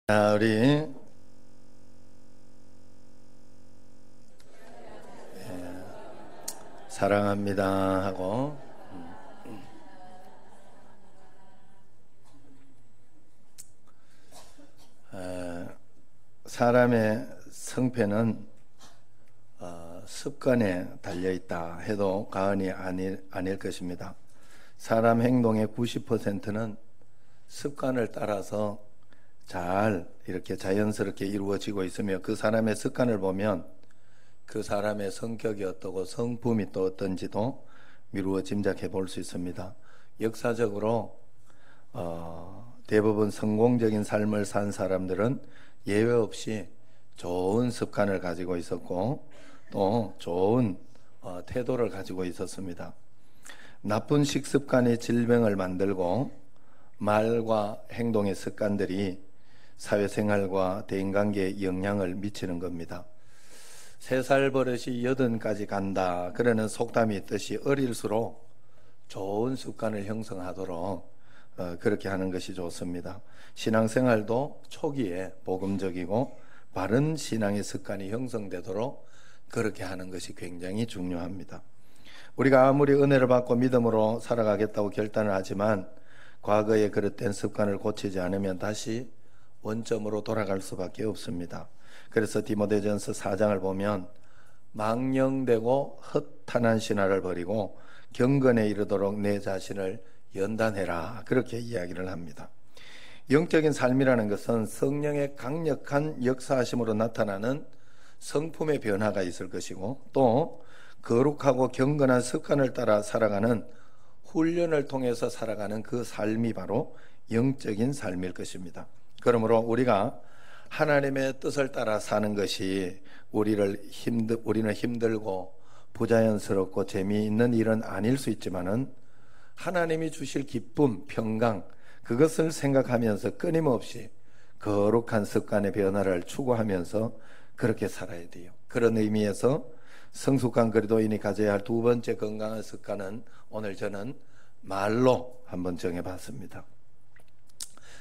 자, 우리 사랑합니다 하고 사람의 성패는 습관에 달려있다 해도 과언이 아닐 것입니다. 사람 행동의 90%는 습관을 따라서 잘 이렇게 자연스럽게 이루어지고 있으며, 그 사람의 습관을 보면 그 사람의 성격이 어떠고 성품이 또 어떤지도 미루어 짐작해 볼 수 있습니다. 역사적으로 대부분 성공적인 삶을 산 사람들은 예외 없이 좋은 습관을 가지고 있었고 또 좋은 태도를 가지고 있었습니다. 나쁜 식습관이 질병을 만들고 말과 행동의 습관들이 사회생활과 대인관계에 영향을 미치는 겁니다. 3살 버릇이 80까지 간다, 그러는 속담이 있듯이 어릴수록 좋은 습관을 형성하도록 그렇게 하는 것이 좋습니다. 신앙생활도 초기에 복음적이고 바른 신앙의 습관이 형성되도록 그렇게 하는 것이 굉장히 중요합니다. 우리가 아무리 은혜를 받고 믿음으로 살아가겠다고 결단을 하지만 과거에 그릇된 습관을 고치지 않으면 다시 원점으로 돌아갈 수밖에 없습니다. 그래서 디모데전서 4장을 보면 망령되고 허탄한 신화를 버리고 경건에 이르도록 내 자신을 연단해라, 그렇게 이야기를 합니다. 영적인 삶이라는 것은 성령의 강력한 역사하심으로 나타나는 성품의 변화가 있을 것이고, 또 거룩하고 경건한 습관을 따라 살아가는 훈련을 통해서 살아가는 그 삶이 바로 영적인 삶일 것입니다. 그러므로 우리가 하나님의 뜻을 따라 사는 것이 우리는 힘들고 부자연스럽고 재미있는 일은 아닐 수 있지만은 하나님이 주실 기쁨, 평강, 그것을 생각하면서 끊임없이 거룩한 습관의 변화를 추구하면서 그렇게 살아야 돼요. 그런 의미에서 성숙한 그리스도인이 가져야 할 두 번째 건강한 습관은 오늘 저는 말로 한번 정해봤습니다.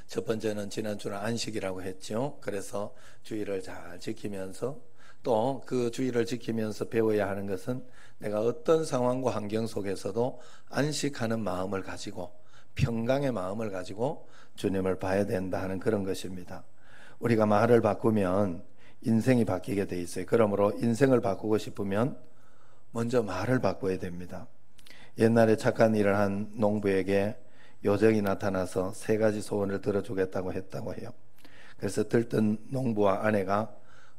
첫 번째는 지난주는 안식이라고 했죠. 그래서 주의를 잘 지키면서 또 그 주의를 지키면서 배워야 하는 것은 내가 어떤 상황과 환경 속에서도 안식하는 마음을 가지고 평강의 마음을 가지고 주님을 봐야 된다 하는 그런 것입니다. 우리가 말을 바꾸면 인생이 바뀌게 돼 있어요. 그러므로 인생을 바꾸고 싶으면 먼저 말을 바꿔야 됩니다. 옛날에 착한 일을 한 농부에게 요정이 나타나서 3가지 소원을 들어주겠다고 했다고 해요. 그래서 들뜬 농부와 아내가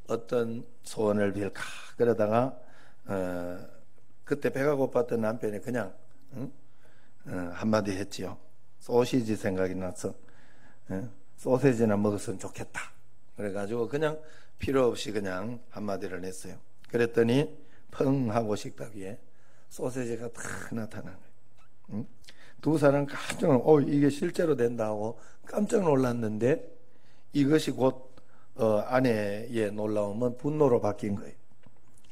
어떤 소원을 빌까 그러다가 그때 배가 고팠던 남편이 그냥 한마디 했지요. 소시지 생각이 나서 소세지나 먹었으면 좋겠다. 그래가지고 그냥 필요 없이 그냥 한마디를 했어요. 그랬더니 펑 하고 식탁 위에 소세지가 탁 나타난 거예요. 두 사람 깜짝 놀라, 이게 실제로 된다 하고 깜짝 놀랐는데 이것이 곧 아내의 놀라움은 분노로 바뀐 거예요.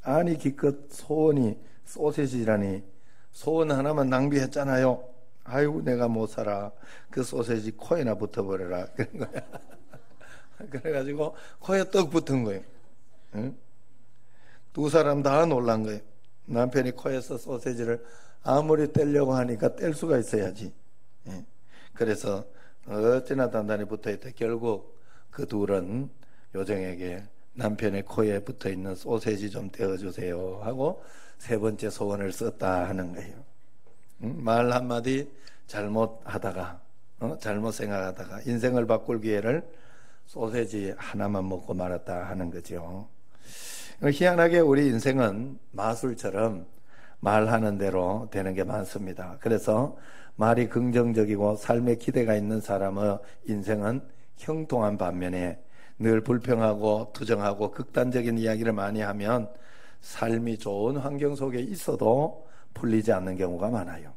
아니 기껏 소원이 소세지라니, 소원 하나만 낭비했잖아요. 아이고 내가 못 살아. 그 소세지 코에나 붙어버려라, 그런 거야. 그래가지고 코에 떡 붙은 거예요. 응? 두 사람 다 놀란 거예요. 남편이 코에서 소세지를 아무리 떼려고 하니까 뗄 수가 있어야지. 그래서 어찌나 단단히 붙어있다. 결국 그 둘은 요정에게 남편의 코에 붙어있는 소세지 좀 떼어주세요 하고 3번째 소원을 썼다 하는 거예요. 말 한마디 잘못하다가 잘못 생각하다가 인생을 바꿀 기회를 소세지 하나만 먹고 말았다 하는 거죠. 희한하게 우리 인생은 마술처럼 말하는 대로 되는 게 많습니다. 그래서 말이 긍정적이고 삶에 기대가 있는 사람의 인생은 형통한 반면에 늘 불평하고 투정하고 극단적인 이야기를 많이 하면 삶이 좋은 환경 속에 있어도 풀리지 않는 경우가 많아요.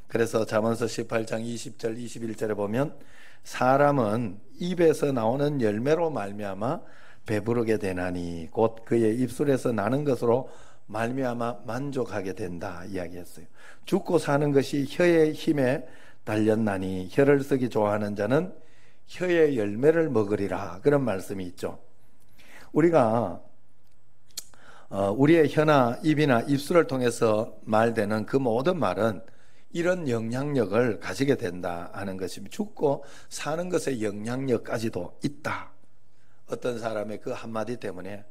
그래서 잠언서 18장 20절 21절에 보면 사람은 입에서 나오는 열매로 말미암아 배부르게 되나니 곧 그의 입술에서 나는 것으로 말미암아 만족하게 된다 이야기했어요. 죽고 사는 것이 혀의 힘에 달렸나니 혀를 쓰기 좋아하는 자는 혀의 열매를 먹으리라, 그런 말씀이 있죠. 우리가 우리의 혀나 입이나 입술을 통해서 말되는 그 모든 말은 이런 영향력을 가지게 된다 하는 것입니다. 죽고 사는 것의 영향력까지도 있다. 어떤 사람의 그 한마디 때문에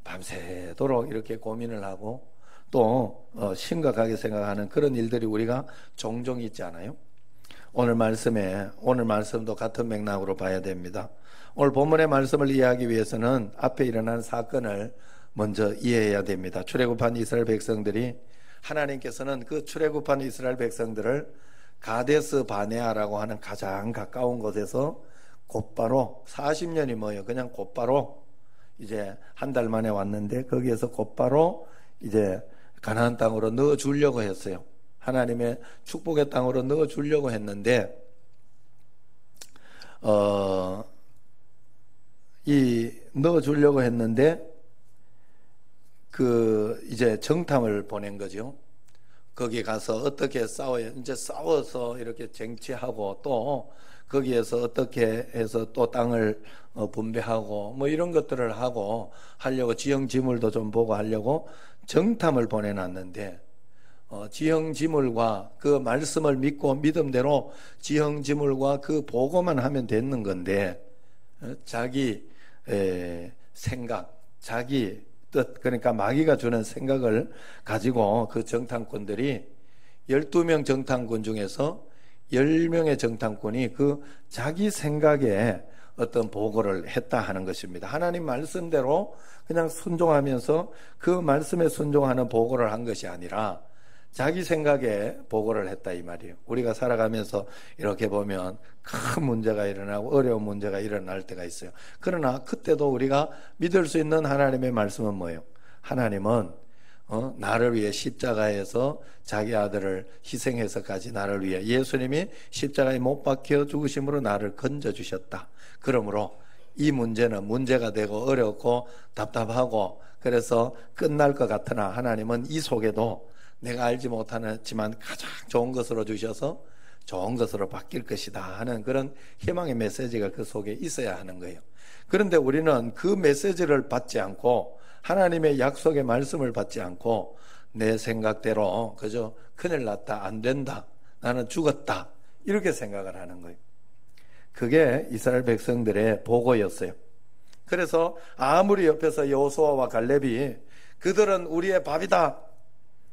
밤새도록 이렇게 고민을 하고 또 심각하게 생각하는 그런 일들이 우리가 종종 있지 않아요? 오늘 말씀도 같은 맥락으로 봐야 됩니다. 오늘 본문의 말씀을 이해하기 위해서는 앞에 일어난 사건을 먼저 이해해야 됩니다. 출애굽한 이스라엘 백성들이, 하나님께서는 그 출애굽한 이스라엘 백성들을 가데스 바네아라고 하는 가장 가까운 곳에서 곧바로 40년이 뭐예요? 그냥 곧바로 이제 한 달 만에 왔는데 거기에서 곧바로 이제 가나안 땅으로 넣어 주려고 했어요. 하나님의 축복의 땅으로 넣어 주려고 했는데 넣어 주려고 했는데 이제 정탐을 보낸 거죠. 거기 가서 어떻게 싸워서 이렇게 쟁취하고 또 거기에서 어떻게 해서 또 땅을 분배하고 뭐 이런 것들을 하려고 지형지물도 좀 보고 하려고 정탐을 보내놨는데 지형지물과 그 말씀을 믿고 믿음대로 지형지물과 그 보고만 하면 되는 건데 자기 생각, 자기 뜻, 그러니까 마귀가 주는 생각을 가지고 그 정탐꾼들이 12명 정탐꾼 중에서 10명의 정탐꾼이 그 자기 생각에 어떤 보고를 했다 하는 것입니다. 하나님 말씀대로 그냥 순종하면서 그 말씀에 순종하는 보고를 한 것이 아니라 자기 생각에 보고를 했다 이 말이에요. 우리가 살아가면서 이렇게 보면 큰 문제가 일어나고 어려운 문제가 일어날 때가 있어요. 그러나 그때도 우리가 믿을 수 있는 하나님의 말씀은 뭐예요? 하나님은 나를 위해 십자가에서 자기 아들을 희생해서까지 나를 위해, 예수님이 십자가에 못 박혀 죽으심으로 나를 건져주셨다. 그러므로 이 문제는 문제가 되고 어렵고 답답하고 그래서 끝날 것 같으나 하나님은 이 속에도 내가 알지 못하지만 가장 좋은 것으로 주셔서 좋은 것으로 바뀔 것이다 하는 그런 희망의 메시지가 그 속에 있어야 하는 거예요. 그런데 우리는 그 메시지를 받지 않고 하나님의 약속의 말씀을 받지 않고 내 생각대로 그저 큰일 났다, 안 된다, 나는 죽었다 이렇게 생각을 하는 거예요. 그게 이스라엘 백성들의 보고였어요. 그래서 아무리 옆에서 여호수아와 갈렙이 그들은 우리의 밥이다,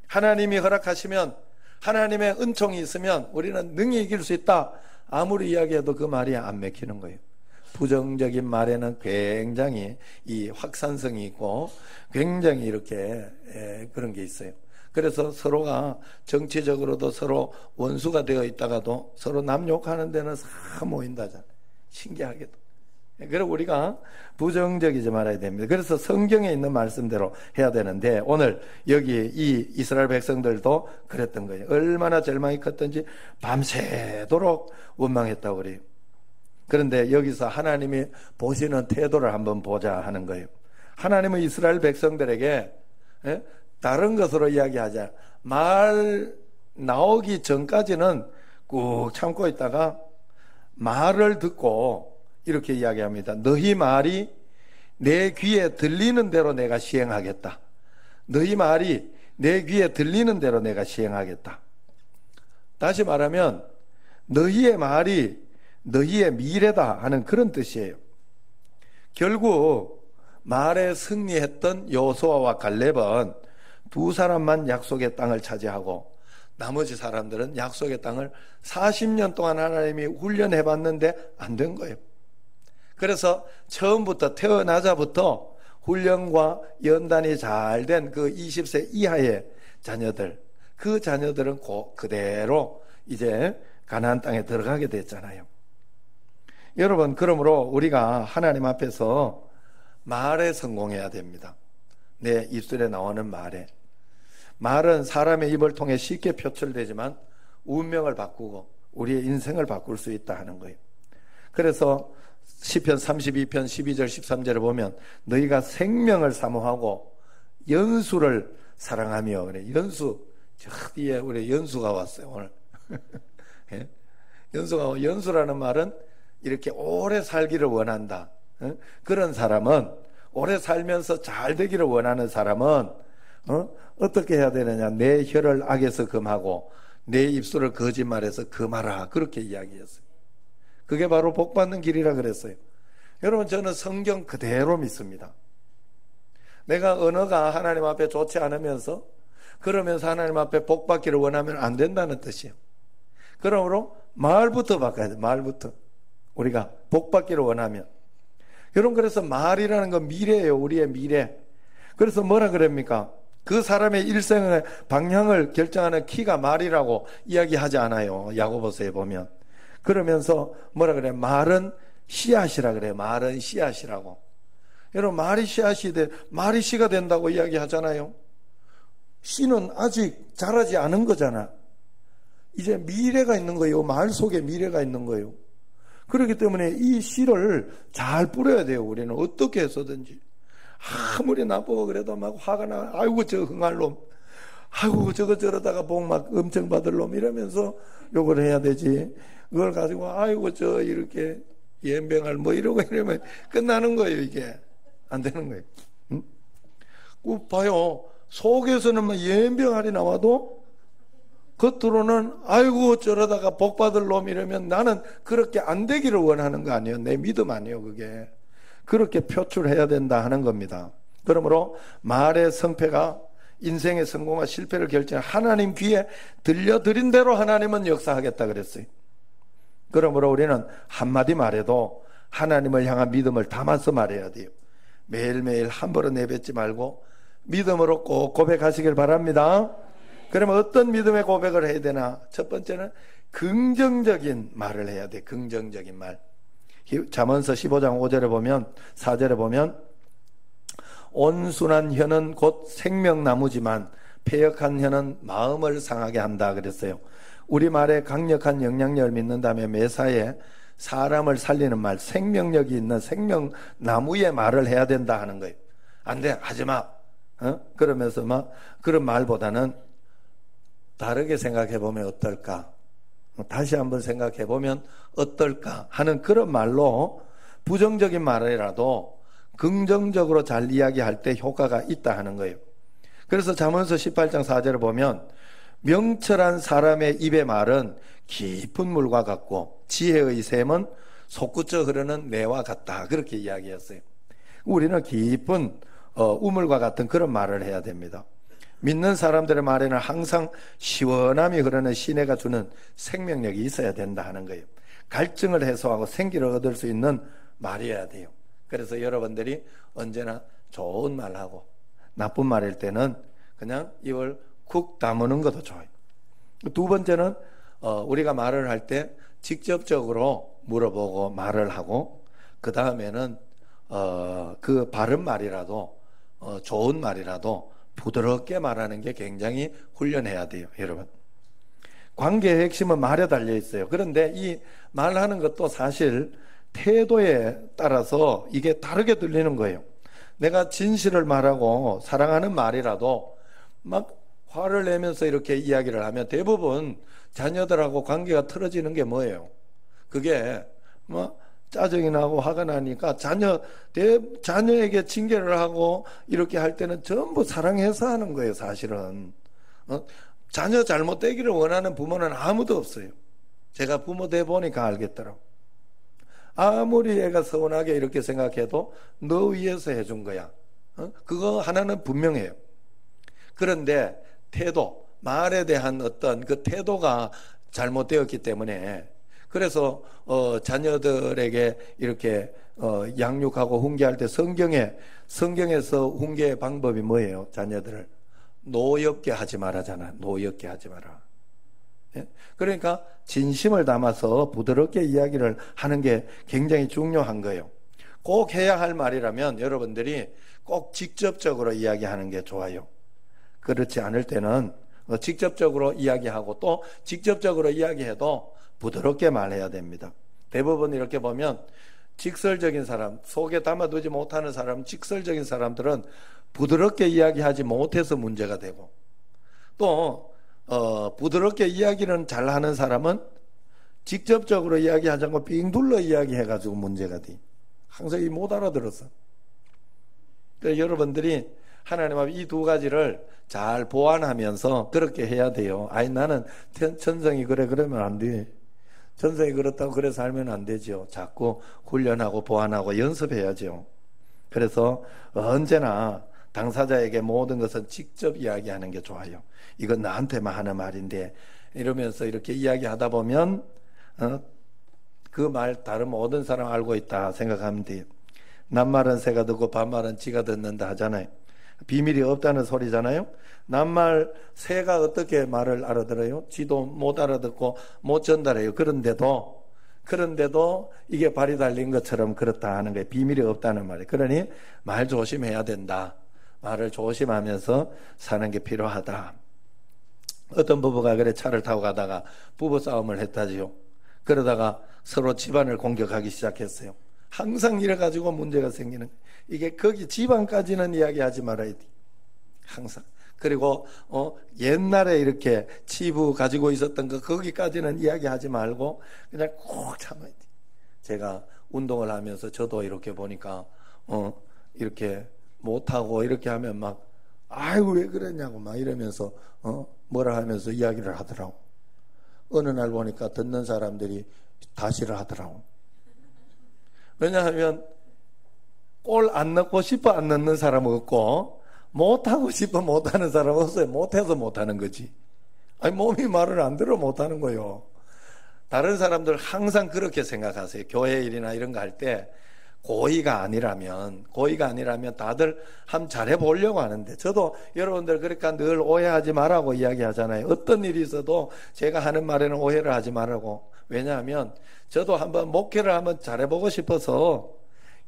하나님이 허락하시면 하나님의 은총이 있으면 우리는 능히 이길 수 있다, 아무리 이야기해도 그 말이 안 맥히는 거예요. 부정적인 말에는 굉장히 이 확산성이 있고 굉장히 이렇게 그런 게 있어요. 그래서 서로가 정치적으로도 서로 원수가 되어 있다가도 서로 남 욕하는 데는 다 모인다잖아요. 신기하게도. 그래서 우리가 부정적이지 말아야 됩니다. 그래서 성경에 있는 말씀대로 해야 되는데 오늘 여기 이 이스라엘 백성들도 그랬던 거예요. 얼마나 절망이 컸던지 밤새도록 원망했다고 그래요. 그런데 여기서 하나님이 보시는 태도를 한번 보자 하는 거예요. 하나님은 이스라엘 백성들에게 다른 것으로 이야기하자. 말 나오기 전까지는 꾹 참고 있다가 말을 듣고 이렇게 이야기합니다. 너희 말이 내 귀에 들리는 대로 내가 시행하겠다. 너희 말이 내 귀에 들리는 대로 내가 시행하겠다. 다시 말하면 너희의 말이 너희의 미래다 하는 그런 뜻이에요. 결국 말에 승리했던 여호수아와 갈렙은 두 사람만 약속의 땅을 차지하고 나머지 사람들은 약속의 땅을 40년 동안 하나님이 훈련해봤는데 안 된 거예요. 그래서 처음부터 태어나자부터 훈련과 연단이 잘 된 그 20세 이하의 자녀들, 그 자녀들은 그대로 이제 가나안 땅에 들어가게 됐잖아요. 여러분, 그러므로 우리가 하나님 앞에서 말에 성공해야 됩니다. 내 입술에 나오는 말은 사람의 입을 통해 쉽게 표출되지만 운명을 바꾸고 우리의 인생을 바꿀 수 있다 하는 거예요. 그래서 시편 32편 12절 13절을 보면 너희가 생명을 사모하고 연수를 사랑하며, 그래. 연수, 저 뒤에 우리 연수가 왔어요 오늘. 예? 연수라는 말은 이렇게 오래 살기를 원한다. 그런 사람은, 오래 살면서 잘 되기를 원하는 사람은 어떻게 해야 되느냐? 내 혀를 악에서 금하고 내 입술을 거짓말해서 금하라. 그렇게 이야기했어요. 그게 바로 복받는 길이라 그랬어요. 여러분, 저는 성경 그대로 믿습니다. 내가 언어가 하나님 앞에 좋지 않으면서 그러면서 하나님 앞에 복받기를 원하면 안 된다는 뜻이에요. 그러므로 말부터 바꿔야 돼요. 말부터. 우리가 복받기를 원하면. 여러분, 그래서 말이라는 건 미래예요. 우리의 미래. 그래서 뭐라 그럽니까? 그 사람의 일생의 방향을 결정하는 키가 말이라고 이야기하지 않아요. 야고보서에 보면. 그러면서 뭐라 그래요? 말은 씨앗이라 그래요. 말은 씨앗이라고. 여러분, 말이 씨앗이 돼, 말이 씨가 된다고 이야기하잖아요. 씨는 아직 자라지 않은 거잖아. 이제 미래가 있는 거예요. 말 속에 미래가 있는 거예요. 그렇기 때문에 이 씨를 잘 뿌려야 돼요. 우리는 어떻게 해서든지. 아무리 나쁘고 그래도 막 화가 나. 아이고 저 흥할 놈. 아이고 저거 저러다가 복 막 엄청 받을 놈 이러면서 욕을 해야 되지. 그걸 가지고 아이고 저 이렇게 연병할 뭐 이러고 이러면 끝나는 거예요. 이게 안 되는 거예요. 응? 봐요. 속에서는 막 연병할이 나와도 겉으로는 아이고 저러다가 복 받을 놈 이러면 나는 그렇게 안 되기를 원하는 거 아니에요. 내 믿음 아니에요. 그게 그렇게 표출해야 된다 하는 겁니다. 그러므로 말의 성패가 인생의 성공과 실패를 결정하는 하나님 귀에 들려드린 대로 하나님은 역사하겠다 그랬어요. 그러므로 우리는 한마디 말해도 하나님을 향한 믿음을 담아서 말해야 돼요. 매일매일 함부로 내뱉지 말고 믿음으로 꼭 고백하시길 바랍니다. 그러면 어떤 믿음의 고백을 해야 되나? 첫 번째는 긍정적인 말을 해야 돼. 긍정적인 말. 잠언서 15장 5절에 보면 4절에 보면 온순한 혀는 곧 생명나무지만 패역한 혀는 마음을 상하게 한다 그랬어요. 우리말에 강력한 영향력을 믿는다면 매사에 사람을 살리는 말, 생명력이 있는 생명나무의 말을 해야 된다 하는 거예요. 안 돼, 하지마. 그러면서 막 그런 말보다는 다르게 생각해 보면 어떨까? 다시 한번 생각해 보면 어떨까? 하는 그런 말로 부정적인 말이라도 긍정적으로 잘 이야기할 때 효과가 있다 하는 거예요. 그래서 잠언서 18장 4절을 보면 명철한 사람의 입의 말은 깊은 물과 같고 지혜의 샘은 솟구쳐 흐르는 매와 같다. 그렇게 이야기했어요. 우리는 깊은 우물과 같은 그런 말을 해야 됩니다. 믿는 사람들의 말에는 항상 시원함이 흐르는 시내가 주는 생명력이 있어야 된다 하는 거예요. 갈증을 해소하고 생기를 얻을 수 있는 말이어야 돼요. 그래서 여러분들이 언제나 좋은 말하고 나쁜 말일 때는 그냥 입을 쿡 다무는 것도 좋아요. 두 번째는 우리가 말을 할 때 직접적으로 물어보고 말을 하고 그 다음에는 그 바른 말이라도 좋은 말이라도 부드럽게 말하는 게 굉장히 훈련해야 돼요. 여러분, 관계의 핵심은 말에 달려 있어요. 그런데 이 말하는 것도 사실 태도에 따라서 이게 다르게 들리는 거예요. 내가 진실을 말하고 사랑하는 말이라도 막 화를 내면서 이렇게 이야기를 하면 대부분 자녀들하고 관계가 틀어지는 게 뭐예요? 그게 뭐 짜증이 나고 화가 나니까 자녀에게 징계를 하고 이렇게 할 때는 전부 사랑해서 하는 거예요. 사실은 자녀 잘못되기를 원하는 부모는 아무도 없어요. 제가 부모 돼 보니까 알겠더라고. 아무리 애가 서운하게 이렇게 생각해도 너 위해서 해준 거야. 그거 하나는 분명해요. 그런데 태도, 말에 대한 어떤 그 태도가 잘못되었기 때문에 그래서 자녀들에게 이렇게 양육하고 훈계할 때 성경에서 훈계의 방법이 뭐예요? 자녀들을 노엽게 하지 말아잖아. 노엽게 하지 마라. 예? 그러니까 진심을 담아서 부드럽게 이야기를 하는 게 굉장히 중요한 거예요. 꼭 해야 할 말이라면 여러분들이 꼭 직접적으로 이야기하는 게 좋아요. 그렇지 않을 때는 직접적으로 이야기하고 또 직접적으로 이야기해도 부드럽게 말해야 됩니다. 대부분 이렇게 보면 직설적인 사람, 속에 담아두지 못하는 사람, 직설적인 사람들은 부드럽게 이야기하지 못해서 문제가 되고 또 부드럽게 이야기는 잘하는 사람은 직접적으로 이야기하지 않고 빙 둘러 이야기해가지고 문제가 돼. 항상 못 알아들었어. 그래서 여러분들이 하나님 앞에 이 두 가지를 잘 보완하면서 그렇게 해야 돼요. 아니 나는 천성이 그래 그러면 안 돼. 천성이 그렇다고 그래 살면 안 되죠. 자꾸 훈련하고 보완하고 연습해야죠. 그래서 언제나 당사자에게 모든 것은 직접 이야기하는 게 좋아요. 이건 나한테만 하는 말인데 이러면서 이렇게 이야기하다 보면 그 말 다른 모든 사람 알고 있다 생각하면 돼요. 낱말은 새가 듣고 반말은 쥐가 듣는다 하잖아요. 비밀이 없다는 소리잖아요. 낱말 새가 어떻게 말을 알아들어요? 쥐도 못 알아듣고 못 전달해요. 그런데도 이게 발이 달린 것처럼 그렇다 하는 거예요. 비밀이 없다는 말이에요. 그러니 말 조심해야 된다. 말을 조심하면서 사는 게 필요하다. 어떤 부부가 그래 차를 타고 가다가 부부 싸움을 했다지요. 그러다가 서로 집안을 공격하기 시작했어요. 항상 이래가지고 문제가 생기는 거예요. 이게 거기 집안까지는 이야기하지 말아야 돼. 항상. 그리고 옛날에 이렇게 치부 가지고 있었던 거 거기까지는 이야기하지 말고 그냥 꼭 참아야 돼. 제가 운동을 하면서 저도 이렇게 보니까 이렇게 못하고 이렇게 하면 막 아이고 왜 그랬냐고 막 이러면서 뭐라 하면서 이야기를 하더라고. 어느 날 보니까 듣는 사람들이 다시를 하더라고. 왜냐하면 골 안 넣고 싶어 안 넣는 사람 없고 못하고 싶어 못하는 사람 없어요. 못해서 못하는 거지. 아니 몸이 말을 안 들어 못하는 거예요. 다른 사람들 항상 그렇게 생각하세요. 교회 일이나 이런 거 할 때 고의가 아니라면 다들 한번 잘해보려고 하는데 저도 여러분들 그러니까 늘 오해하지 말라고 이야기하잖아요. 어떤 일이 있어도 제가 하는 말에는 오해를 하지 말라고. 왜냐하면 저도 한번 목회를 한번 잘해보고 싶어서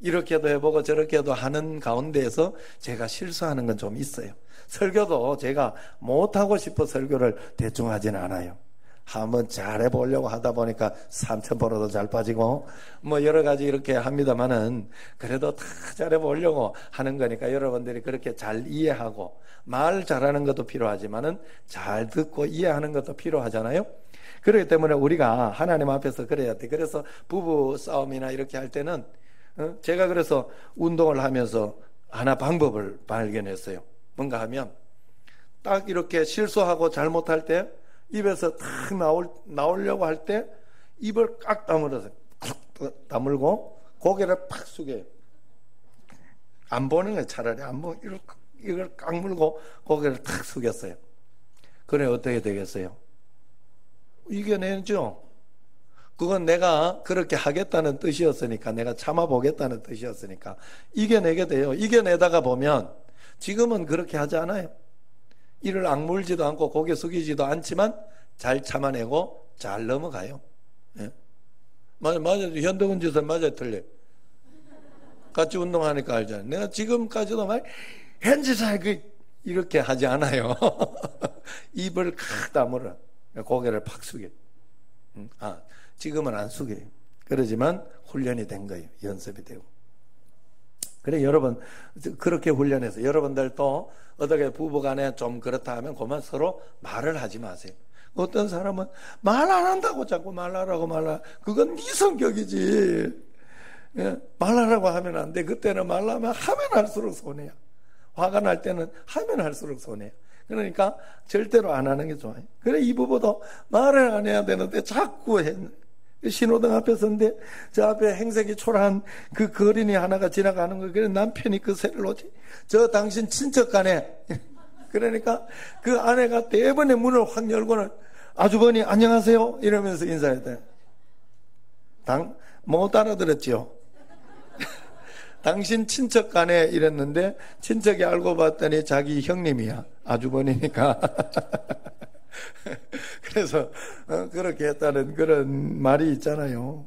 이렇게도 해보고 저렇게도 하는 가운데에서 제가 실수하는 건 좀 있어요. 설교도 제가 못하고 싶어 설교를 대충 하진 않아요. 한번 잘해보려고 하다 보니까 삼천포로도 잘 빠지고 뭐 여러 가지 이렇게 합니다만은 그래도 다 잘해보려고 하는 거니까 여러분들이 그렇게 잘 이해하고 말 잘하는 것도 필요하지만은 잘 듣고 이해하는 것도 필요하잖아요. 그렇기 때문에 우리가 하나님 앞에서 그래야 돼. 그래서 부부 싸움이나 이렇게 할 때는 제가 그래서 운동을 하면서 하나 방법을 발견했어요. 뭔가 하면 딱 이렇게 실수하고 잘못할 때 입에서 탁 나오려고 할 때 입을 깍 다물어서 다물고 고개를 팍 숙여요. 안 보는 거예요. 차라리 안 보고 이걸 깍 물고 고개를 탁 숙였어요. 그래 어떻게 되겠어요? 이겨내죠. 그건 내가 그렇게 하겠다는 뜻이었으니까 내가 참아보겠다는 뜻이었으니까 이겨내게 돼요. 이겨내다가 보면 지금은 그렇게 하지 않아요. 이를 악물지도 않고 고개 숙이지도 않지만 잘 참아내고 잘 넘어가요. 예? 맞아요. 현동훈 지사 맞아요. 틀려요. 같이 운동하니까 알잖아요. 내가 지금까지도 막 현지사 이렇게 하지 않아요. 입을 칵 다물어. 고개를 팍 숙여. 지금은 안 숙여요. 그러지만 훈련이 된 거예요. 연습이 되고. 그래 여러분 그렇게 훈련해서 여러분들도 어떻게 부부간에 좀 그렇다 하면 그만 서로 말을 하지 마세요. 어떤 사람은 말 안 한다고 자꾸 말하라고 그건 네 성격이지. 예, 말하라고 하면 안 돼. 그때는 말하면 하면 할수록 손해야. 화가 날 때는 하면 할수록 손해야. 그러니까 절대로 안 하는 게 좋아요. 그래 이 부부도 말을 안 해야 되는데 자꾸 해. 신호등 앞에 섰는데 저 앞에 행색이 초라한 그 거린이 하나가 지나가는 거예요. 그래 남편이 그 새를 놓지. 저 당신 친척 가네. 그러니까 그 아내가 대번에 문을 확 열고는 아주버니 안녕하세요 이러면서 인사했대. 못 알아들었죠. 당신 친척 가네 이랬는데 친척이 알고 봤더니 자기 형님이야. 아주버니니까. 그래서 그렇게 했다는 그런 말이 있잖아요.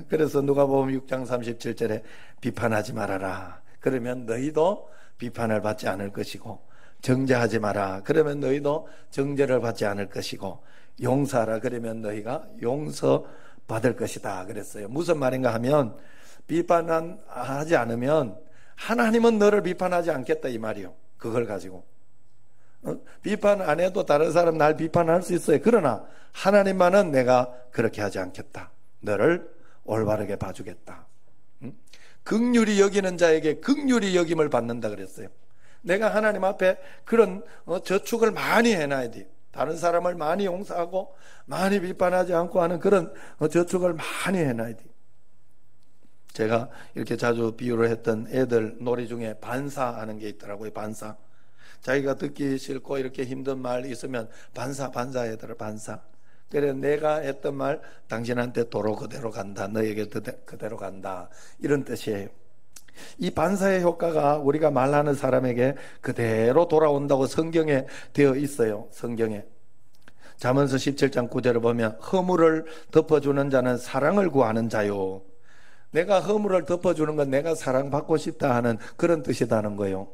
그래서 누가복음 6장 37절에 비판하지 말아라. 그러면 너희도 비판을 받지 않을 것이고 정죄하지 마라. 그러면 너희도 정죄를 받지 않을 것이고 용서하라. 그러면 너희가 용서받을 것이다. 그랬어요. 무슨 말인가 하면 비판하지 않으면 하나님은 너를 비판하지 않겠다 이 말이요. 그걸 가지고 비판 안 해도 다른 사람 날 비판할 수 있어요. 그러나 하나님만은 내가 그렇게 하지 않겠다. 너를 올바르게 봐주겠다. 긍휼히 여기는 자에게 긍휼히 여김을 받는다 그랬어요. 내가 하나님 앞에 그런 저축을 많이 해놔야 돼요. 다른 사람을 많이 용서하고 많이 비판하지 않고 하는 그런 저축을 많이 해놔야 돼요. 제가 이렇게 자주 비유를 했던 애들 놀이 중에 반사하는 게 있더라고요. 반사. 자기가 듣기 싫고 이렇게 힘든 말 있으면 반사 얘들아 반사. 그래 내가 했던 말 당신한테 도로 그대로 간다. 너에게 그대로 간다. 이런 뜻이에요. 이 반사의 효과가 우리가 말하는 사람에게 그대로 돌아온다고 성경에 되어 있어요. 성경에. 잠언서 17장 9절을 보면 허물을 덮어주는 자는 사랑을 구하는 자요. 내가 허물을 덮어주는 건 내가 사랑받고 싶다 하는 그런 뜻이라는 거예요.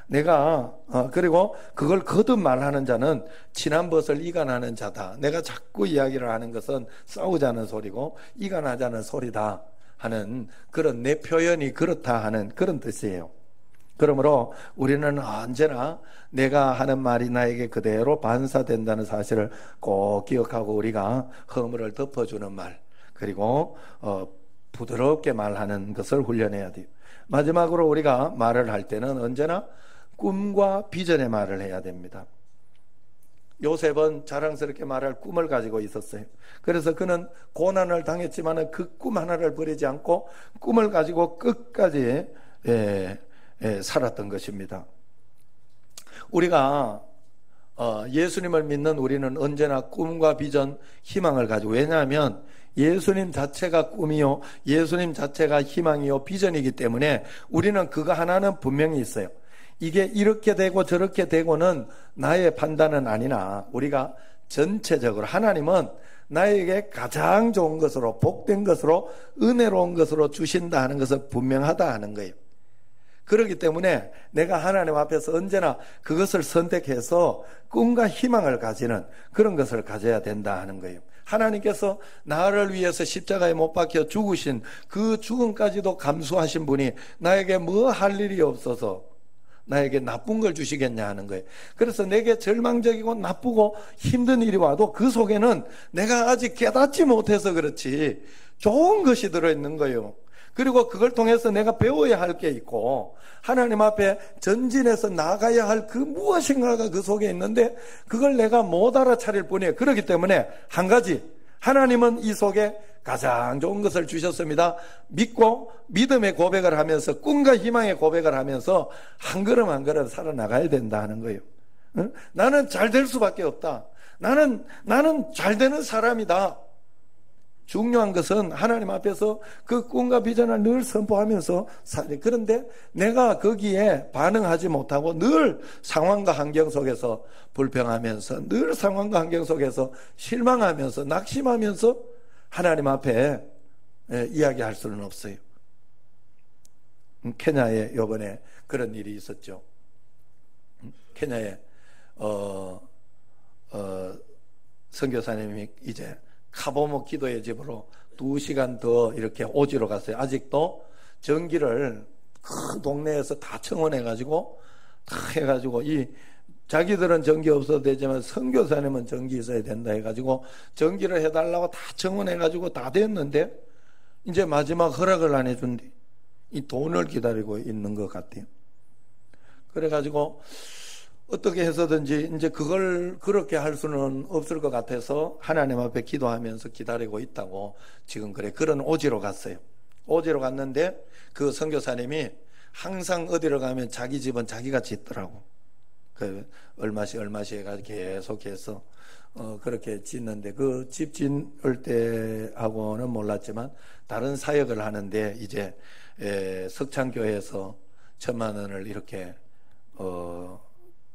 내가 그리고 그걸 거듭 말하는 자는 친한 벗을 이간하는 자다. 내가 자꾸 이야기를 하는 것은 싸우자는 소리고 이간하자는 소리다 하는 그런 내 표현이 그렇다 하는 그런 뜻이에요. 그러므로 우리는 언제나 내가 하는 말이 나에게 그대로 반사된다는 사실을 꼭 기억하고 우리가 허물을 덮어주는 말 그리고 부드럽게 말하는 것을 훈련해야 돼요. 마지막으로 우리가 말을 할 때는 언제나 꿈과 비전의 말을 해야 됩니다. 요셉은 자랑스럽게 말할 꿈을 가지고 있었어요. 그래서 그는 고난을 당했지만 그 꿈 하나를 버리지 않고 꿈을 가지고 끝까지 살았던 것입니다. 우리가 예수님을 믿는 우리는 언제나 꿈과 비전, 희망을 가지고, 왜냐하면 예수님 자체가 꿈이요 예수님 자체가 희망이요 비전이기 때문에 우리는 그거 하나는 분명히 있어요. 이게 이렇게 되고 저렇게 되고는 나의 판단은 아니나 우리가 전체적으로 하나님은 나에게 가장 좋은 것으로 복된 것으로 은혜로운 것으로 주신다 하는 것은 분명하다 하는 거예요. 그렇기 때문에 내가 하나님 앞에서 언제나 그것을 선택해서 꿈과 희망을 가지는 그런 것을 가져야 된다 하는 거예요. 하나님께서 나를 위해서 십자가에 못 박혀 죽으신 그 죽음까지도 감수하신 분이 나에게 뭐 할 일이 없어서 나에게 나쁜 걸 주시겠냐 하는 거예요. 그래서 내게 절망적이고 나쁘고 힘든 일이 와도 그 속에는 내가 아직 깨닫지 못해서 그렇지 좋은 것이 들어있는 거예요. 그리고 그걸 통해서 내가 배워야 할 게 있고 하나님 앞에 전진해서 나가야 할 그 무엇인가가 그 속에 있는데 그걸 내가 못 알아차릴 뿐이에요. 그렇기 때문에 한 가지, 하나님은 이 속에 가장 좋은 것을 주셨습니다. 믿고 믿음의 고백을 하면서 꿈과 희망의 고백을 하면서 한 걸음 한 걸음 살아나가야 된다 하는 거예요. 응? 나는 잘 될 수밖에 없다. 나는 잘 되는 사람이다. 중요한 것은 하나님 앞에서 그 꿈과 비전을 늘 선포하면서 그런데 내가 거기에 반응하지 못하고 늘 상황과 환경 속에서 불평하면서 늘 상황과 환경 속에서 실망하면서 낙심하면서 하나님 앞에 이야기할 수는 없어요. 케냐에 이번에 그런 일이 있었죠. 케냐에 선교사님이 이제 카보모 기도의 집으로 2시간 더 이렇게 오지로 갔어요. 아직도 전기를 그 동네에서 다 청원해가지고 다 해가지고 자기들은 전기 없어도 되지만 선교사님은 전기 있어야 된다 해가지고 전기를 해달라고 다 청원해가지고 다 됐는데 이제 마지막 허락을 안 해준대. 이 돈을 기다리고 있는 것 같아요. 그래가지고 어떻게 해서든지 이제 그걸 그렇게 할 수는 없을 것 같아서 하나님 앞에 기도하면서 기다리고 있다고 지금 그런 오지로 갔어요. 오지로 갔는데 그 선교사님이 항상 어디로 가면 자기 집은 자기가 짓더라고. 얼마씩 해가지고 계속해서 그렇게 짓는데 그 집 짓을 때하고는 몰랐지만 다른 사역을 하는데 이제 석창교회에서 1,000만 원을 이렇게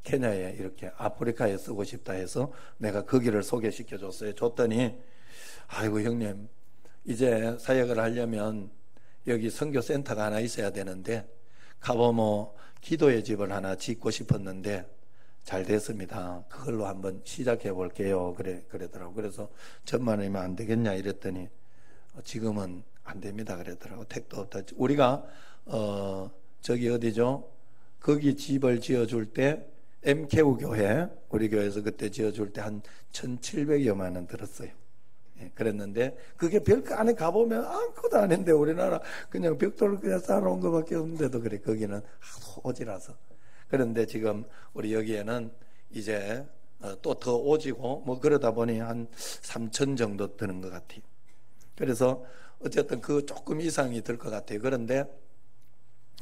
케냐에 이렇게 아프리카에 쓰고 싶다 해서 내가 거기를 소개시켜 줬어요. 줬더니 아이고 형님 이제 사역을 하려면 여기 선교센터가 하나 있어야 되는데 카보모 기도의 집을 하나 짓고 싶었는데 잘 됐습니다. 그걸로 한번 시작해 볼게요. 그러더라고. 그래서 1,000만 원이면 안 되겠냐 이랬더니 지금은 안 됩니다. 그러더라고. 택도 없다. 우리가 저기 어디죠? 거기 집을 지어줄 때 MKU 교회, 우리 교회에서 그때 지어줄 때 한 1,700여만 원 들었어요. 예, 그랬는데 그게 별거 안에 가보면 아무것도 아닌데 우리나라 그냥 벽돌을 그냥 쌓아놓은 것밖에 없는데도 그래. 거기는 하도 오지라서. 그런데 지금 우리 여기에는 이제 또 더 오지고 뭐 그러다 보니 한 3천 정도 드는 것 같아요. 그래서 어쨌든 그 조금 이상이 들 것 같아요. 그런데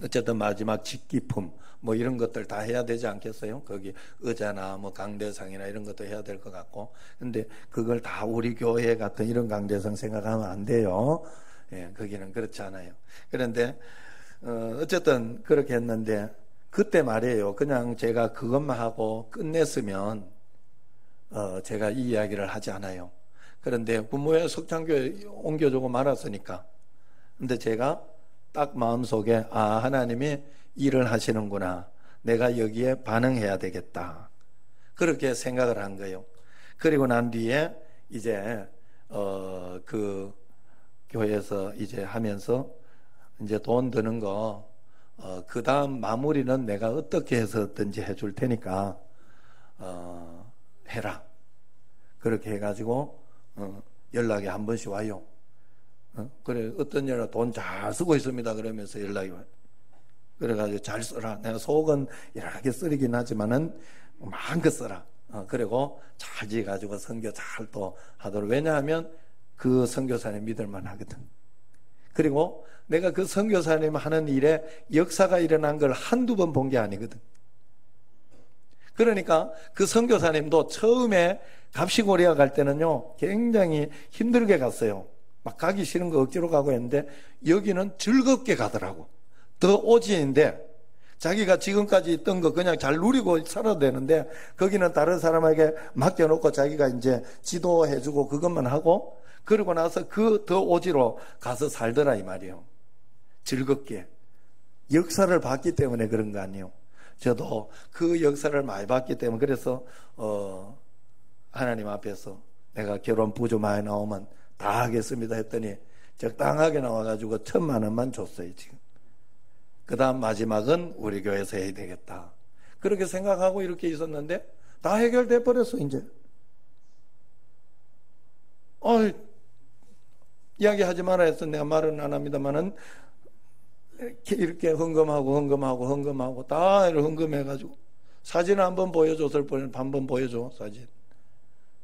어쨌든 마지막 직기품 뭐 이런 것들 다 해야 되지 않겠어요? 거기 의자나 뭐 강대상이나 이런 것도 해야 될 것 같고. 근데 그걸 다 우리 교회 같은 이런 강대상 생각하면 안 돼요. 예, 거기는 그렇지 않아요. 그런데 어쨌든 그렇게 했는데 그때 말이에요. 그냥 제가 그것만 하고 끝냈으면 제가 이 이야기를 하지 않아요. 그런데 부모의 석창교회 옮겨주고 말았으니까. 근데 제가 딱 마음속에 하나님이 일을 하시는구나. 내가 여기에 반응해야 되겠다. 그렇게 생각을 한 거예요. 그리고 난 뒤에 이제 그 교회에서 이제 하면서 이제 돈 드는 거 그 다음 마무리는 내가 어떻게 해서든지 해줄 테니까 해라. 그렇게 해가지고 연락이 한 번씩 와요. 그래 어떤 여자 돈 잘 쓰고 있습니다. 그러면서 연락이 와요. 그래가지고 잘 써라. 내가 속은 이렇게 쓰리긴 하지만은 마음껏 써라. 그리고 잘 지어가지고 선교 잘 또 하도록. 왜냐하면 그 선교사님 믿을만 하거든. 그리고 내가 그 선교사님 하는 일에 역사가 일어난 걸 한두 번 본 게 아니거든. 그러니까 그 선교사님도 처음에 갑시고리아 갈 때는요 굉장히 힘들게 갔어요. 막 가기 싫은 거 억지로 가고 했는데 여기는 즐겁게 가더라고. 더 오지인데 자기가 지금까지 있던 거 그냥 잘 누리고 살아도 되는데 거기는 다른 사람에게 맡겨놓고 자기가 이제 지도해주고 그것만 하고 그러고 나서 그 더 오지로 가서 살더라 이 말이에요. 즐겁게. 역사를 봤기 때문에 그런 거 아니에요. 저도 그 역사를 많이 봤기 때문에 그래서 하나님 앞에서 내가 결혼 부조 많이 나오면 다 하겠습니다 했더니 적당하게 나와가지고 1,000만 원만 줬어요 지금. 그 다음 마지막은 우리 교회에서 해야 되겠다. 그렇게 생각하고 이렇게 있었는데 다 해결돼 버렸어 이제. 이야기하지 말아 했어. 내가 말은 안 합니다만은 이렇게 헌금하고 다 이렇게 헌금해가지고 사진을 한번 보여줬을 뿐인데 한번 보여줘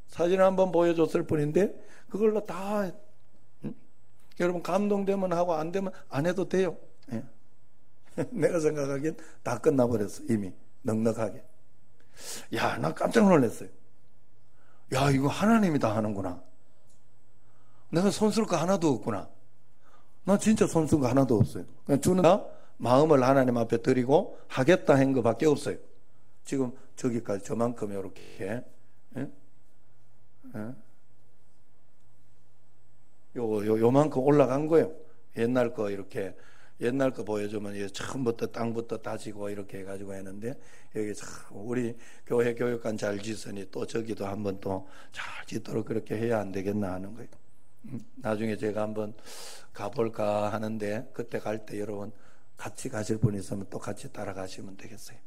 사진을 한번 보여줬을 뿐인데 그걸로 다 여러분 감동되면 하고 안 되면 안 해도 돼요. 예. 내가 생각하기엔 다 끝나버렸어 이미 넉넉하게. 야, 나 깜짝 놀랐어요. 야, 이거 하나님이 다 하는구나. 내가 손쓸 거 하나도 없구나. 나 진짜 손쓸 거 하나도 없어요. 그냥 주는 마음을 하나님 앞에 드리고 하겠다 한 거밖에 없어요. 지금 저기까지 저만큼 이렇게 요만큼 올라간 거예요. 옛날 거 이렇게 옛날 거 보여주면 처음부터 땅부터 다지고 이렇게 해가지고 했는데 여기 참 우리 교회 교육관 잘 짓으니 또 저기도 한번 또 잘 짓도록 그렇게 해야 안 되겠나 하는 거예요. 나중에 제가 한번 가볼까 하는데 그때 갈 때 여러분 같이 가실 분 있으면 또 같이 따라가시면 되겠어요.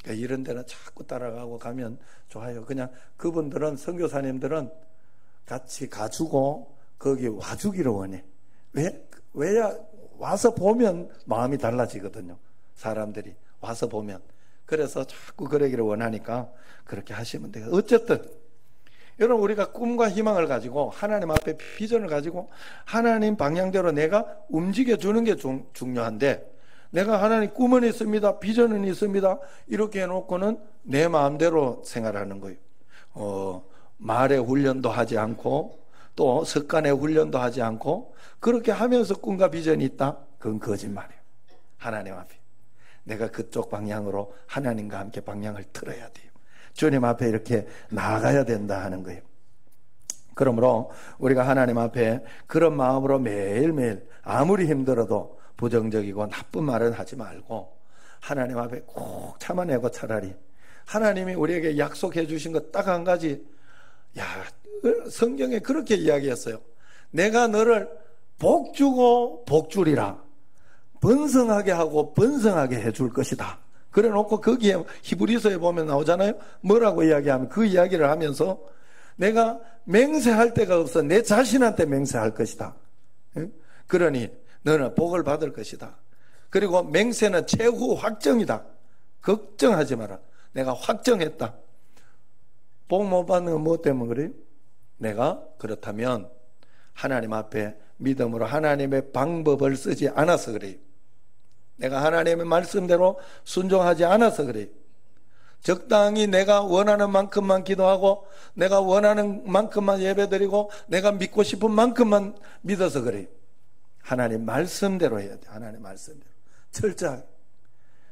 그러니까 이런 데는 자꾸 따라가고 가면 좋아요. 그냥 그분들은 선교사님들은 같이 가주고 거기 와주기를 원해. 왜야 와서 보면 마음이 달라지거든요. 사람들이 와서 보면. 그래서 자꾸 그러기를 원하니까 그렇게 하시면 돼요. 어쨌든 여러분 우리가 꿈과 희망을 가지고 하나님 앞에 비전을 가지고 하나님 방향대로 내가 움직여주는 게 중요한데 내가 하나님 꿈은 있습니다. 비전은 있습니다. 이렇게 해놓고는 내 마음대로 생활하는 거예요. 말의 훈련도 하지 않고 또 습관의 훈련도 하지 않고 그렇게 하면서 꿈과 비전이 있다? 그건 거짓말이에요. 하나님 앞에 내가 그쪽 방향으로 하나님과 함께 방향을 틀어야 돼요. 주님 앞에 이렇게 나아가야 된다 하는 거예요. 그러므로 우리가 하나님 앞에 그런 마음으로 매일매일 아무리 힘들어도 부정적이고 나쁜 말은 하지 말고 하나님 앞에 꼭 참아내고 차라리 하나님이 우리에게 약속해 주신 것 딱 한 가지. 성경에 그렇게 이야기했어요. 내가 너를 복주고 복주리라. 번성하게 하고 번성하게 해줄 것이다. 그래 놓고 거기에 히브리서에 보면 나오잖아요. 뭐라고 이야기하면 그 이야기를 하면서 내가 맹세할 데가 없어 내 자신한테 맹세할 것이다. 그러니 너는 복을 받을 것이다. 그리고 맹세는 최후 확정이다. 걱정하지 마라. 내가 확정했다. 복 못 받는 건 뭐 때문에 그래요? 내가 그렇다면 하나님 앞에 믿음으로 하나님의 방법을 쓰지 않아서 그래요. 내가 하나님의 말씀대로 순종하지 않아서 그래요. 적당히 내가 원하는 만큼만 기도하고 내가 원하는 만큼만 예배드리고 내가 믿고 싶은 만큼만 믿어서 그래요. 하나님 말씀대로 해야 돼. 하나님 말씀대로 철저하게.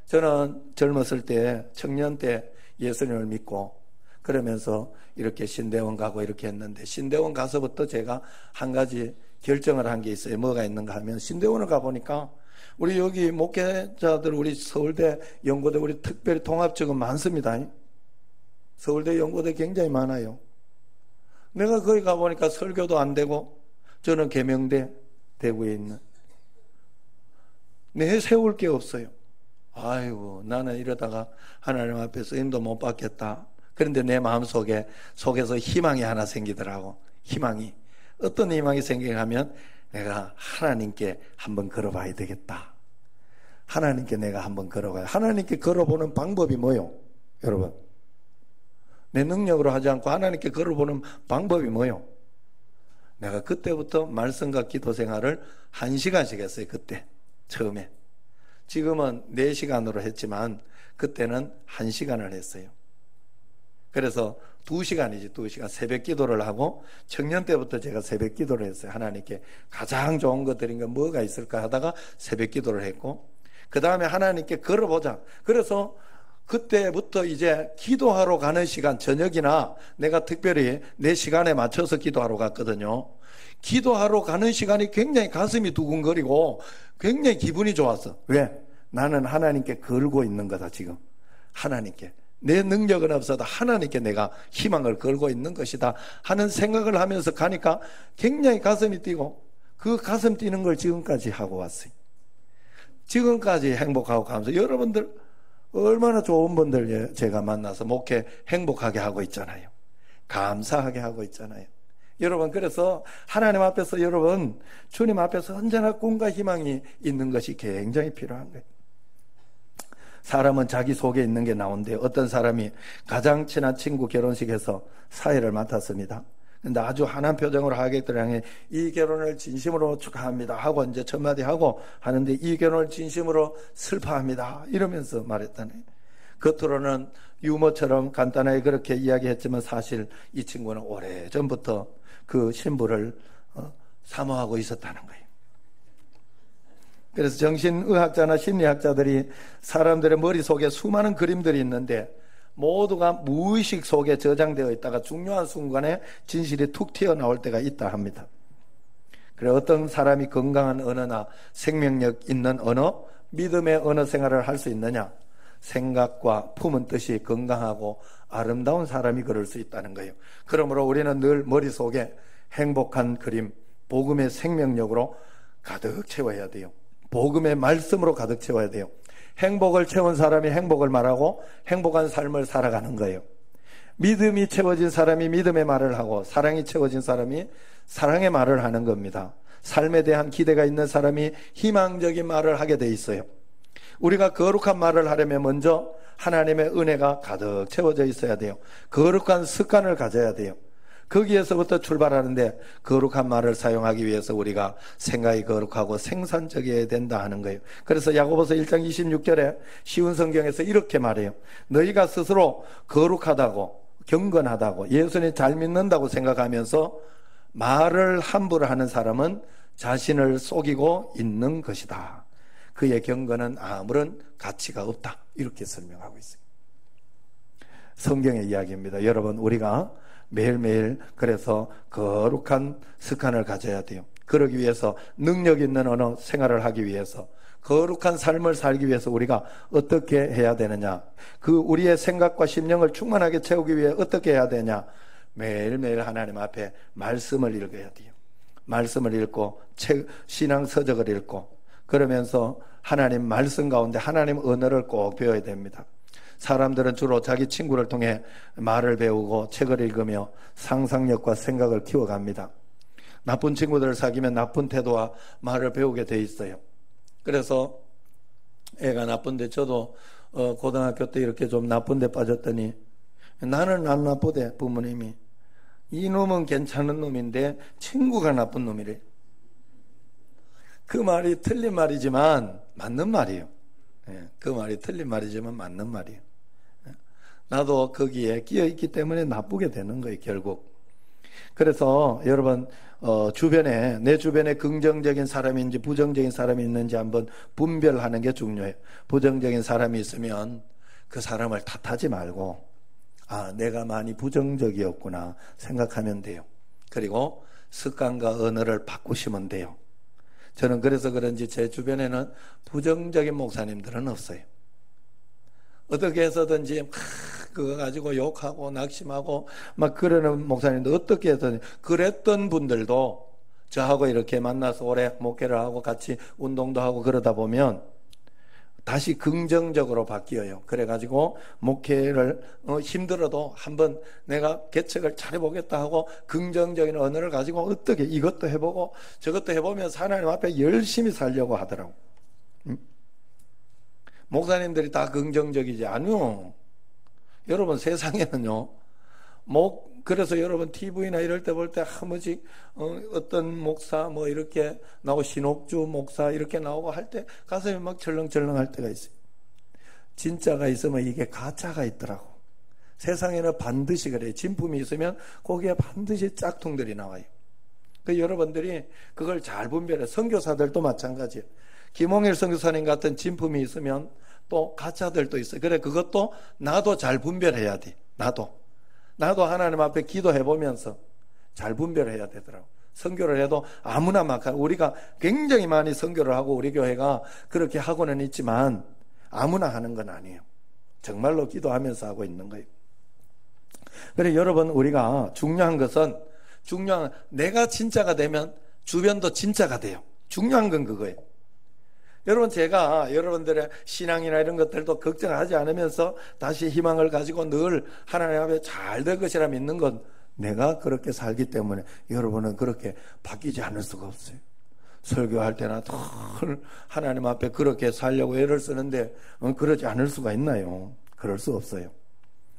저는 젊었을 때 청년 때 예수님을 믿고 그러면서 이렇게 신대원 가고 이렇게 했는데 신대원 가서부터 제가 한 가지 결정을 한 게 있어요. 뭐가 있는가 하면 신대원을 가보니까 우리 여기 목회자들 우리 서울대 연고대 우리 특별히 통합직은 많습니다. 서울대 연고대 굉장히 많아요. 내가 거기 가보니까 설교도 안 되고 저는 계명대 대구에 있는 내세울 게 없어요. 아이고 나는 이러다가 하나님 앞에 쓰임도 못 받겠다. 그런데 내 속에서 희망이 하나 생기더라고. 희망이. 어떤 희망이 생기냐면 내가 하나님께 한번 걸어봐야 되겠다. 하나님께 내가 한번 걸어봐야. 하나님께 걸어보는 방법이 뭐요? 여러분. 내 능력으로 하지 않고 하나님께 걸어보는 방법이 뭐요? 내가 그때부터 말씀과 기도 생활을 1시간씩 했어요. 그때 처음에. 지금은 4시간으로 했지만 그때는 1시간을 했어요. 그래서 2시간이지 2시간 새벽 기도를 하고 청년 때부터 제가 새벽 기도를 했어요. 하나님께 가장 좋은 것 드린 건 뭐가 있을까 하다가 새벽 기도를 했고 그 다음에 하나님께 걸어보자. 그래서 그때부터 이제 기도하러 가는 시간 저녁이나 내가 특별히 내 시간에 맞춰서 기도하러 갔거든요. 기도하러 가는 시간이 굉장히 가슴이 두근거리고 굉장히 기분이 좋았어. 왜? 나는 하나님께 걸고 있는 거다 지금. 하나님께. 내 능력은 없어도 하나님께 내가 희망을 걸고 있는 것이다 하는 생각을 하면서 가니까 굉장히 가슴이 뛰고 그 가슴 뛰는 걸 지금까지 하고 왔어요. 지금까지 행복하고 가면서 여러분들 얼마나 좋은 분들 제가 만나서 목회 행복하게 하고 있잖아요. 감사하게 하고 있잖아요. 여러분 그래서 하나님 앞에서 여러분 주님 앞에서 언제나 꿈과 희망이 있는 것이 굉장히 필요한 거예요. 사람은 자기 속에 있는 게 나온대요. 어떤 사람이 가장 친한 친구 결혼식에서 사회를 맡았습니다. 근데 아주 환한 표정으로 하객들을 향해 이 결혼을 진심으로 축하합니다 하고 이제 첫 마디 하고 하는데 이 결혼을 진심으로 슬퍼합니다 이러면서 말했다네. 겉으로는 유머처럼 간단하게 그렇게 이야기했지만 사실 이 친구는 오래전부터 그 신부를 사모하고 있었다는 거예요. 그래서 정신의학자나 심리학자들이 사람들의 머릿속에 수많은 그림들이 있는데 모두가 무의식 속에 저장되어 있다가 중요한 순간에 진실이 툭 튀어나올 때가 있다 합니다. 그래 어떤 사람이 건강한 언어나 생명력 있는 언어, 믿음의 언어 생활을 할 수 있느냐? 생각과 품은 뜻이 건강하고 아름다운 사람이 그럴 수 있다는 거예요. 그러므로 우리는 늘 머릿속에 행복한 그림, 복음의 생명력으로 가득 채워야 돼요. 복음의 말씀으로 가득 채워야 돼요. 행복을 채운 사람이 행복을 말하고 행복한 삶을 살아가는 거예요. 믿음이 채워진 사람이 믿음의 말을 하고 사랑이 채워진 사람이 사랑의 말을 하는 겁니다. 삶에 대한 기대가 있는 사람이 희망적인 말을 하게 돼 있어요. 우리가 거룩한 말을 하려면 먼저 하나님의 은혜가 가득 채워져 있어야 돼요. 거룩한 습관을 가져야 돼요. 거기에서부터 출발하는데 거룩한 말을 사용하기 위해서 우리가 생각이 거룩하고 생산적이어야 된다 하는 거예요. 그래서 야고보서 1장 26절에 쉬운 성경에서 이렇게 말해요. 너희가 스스로 거룩하다고 경건하다고 예수님 잘 믿는다고 생각하면서 말을 함부로 하는 사람은 자신을 속이고 있는 것이다. 그의 경건은 아무런 가치가 없다. 이렇게 설명하고 있어요. 성경의 이야기입니다. 여러분 우리가 매일매일 그래서 거룩한 습관을 가져야 돼요. 그러기 위해서 능력 있는 언어 생활을 하기 위해서 거룩한 삶을 살기 위해서 우리가 어떻게 해야 되느냐, 그 우리의 생각과 심령을 충만하게 채우기 위해 어떻게 해야 되냐, 매일매일 하나님 앞에 말씀을 읽어야 돼요. 말씀을 읽고 신앙 서적을 읽고 그러면서 하나님 말씀 가운데 하나님 언어를 꼭 배워야 됩니다. 사람들은 주로 자기 친구를 통해 말을 배우고 책을 읽으며 상상력과 생각을 키워갑니다. 나쁜 친구들을 사귀면 나쁜 태도와 말을 배우게 돼 있어요. 그래서 애가 나쁜데 저도 고등학교 때 이렇게 좀 나쁜데 빠졌더니 나는 안 나쁘대. 부모님이 이놈은 괜찮은 놈인데 친구가 나쁜 놈이래. 그 말이 틀린 말이지만 맞는 말이에요. 그 말이 틀린 말이지만 맞는 말이에요. 나도 거기에 끼어있기 때문에 나쁘게 되는 거예요, 결국. 그래서 여러분 주변에, 내 주변에 긍정적인 사람인지 부정적인 사람이 있는지 한번 분별하는 게 중요해요. 부정적인 사람이 있으면 그 사람을 탓하지 말고 내가 많이 부정적이었구나 생각하면 돼요. 그리고 습관과 언어를 바꾸시면 돼요. 저는 그래서 그런지 제 주변에는 부정적인 목사님들은 없어요. 어떻게 해서든지 그거 가지고 욕하고 낙심하고 막 그러는 목사님도 어떻게 해서든지, 그랬던 분들도 저하고 이렇게 만나서 오래 목회를 하고 같이 운동도 하고 그러다 보면 다시 긍정적으로 바뀌어요. 그래가지고 목회를 힘들어도 한번 내가 개척을 잘해보겠다 하고 긍정적인 언어를 가지고 어떻게 이것도 해보고 저것도 해보면서 하나님 앞에 열심히 살려고 하더라고. 목사님들이 다 긍정적이지 아니요. 여러분 세상에는요, 그래서 여러분 TV나 이럴 때 볼 때 한 번씩 어떤 목사 뭐 이렇게 나오고 신옥주 목사 이렇게 나오고 할 때 가슴이 막 철렁철렁 할 때가 있어요. 진짜가 있으면 이게 가짜가 있더라고. 세상에는 반드시 그래요. 진품이 있으면 거기에 반드시 짝퉁들이 나와요. 그 여러분들이 그걸 잘 분별해. 선교사들도 마찬가지예요. 김홍일 선교사님 같은 진품이 있으면 또 가짜들도 있어요. 그래 그것도 나도 잘 분별해야 돼. 나도 하나님 앞에 기도해보면서 잘 분별해야 되더라고. 선교를 해도 아무나 막 우리가 굉장히 많이 선교를 하고 우리 교회가 그렇게 하고는 있지만 아무나 하는 건 아니에요. 정말로 기도하면서 하고 있는 거예요. 그래 여러분 우리가 중요한 것은 내가 진짜가 되면 주변도 진짜가 돼요. 중요한 건 그거예요. 여러분 제가 여러분들의 신앙이나 이런 것들도 걱정하지 않으면서 다시 희망을 가지고 늘 하나님 앞에 잘 될 것이라 믿는 건 내가 그렇게 살기 때문에 여러분은 그렇게 바뀌지 않을 수가 없어요. 설교할 때나 늘 하나님 앞에 그렇게 살려고 애를 쓰는데 그러지 않을 수가 있나요? 그럴 수 없어요.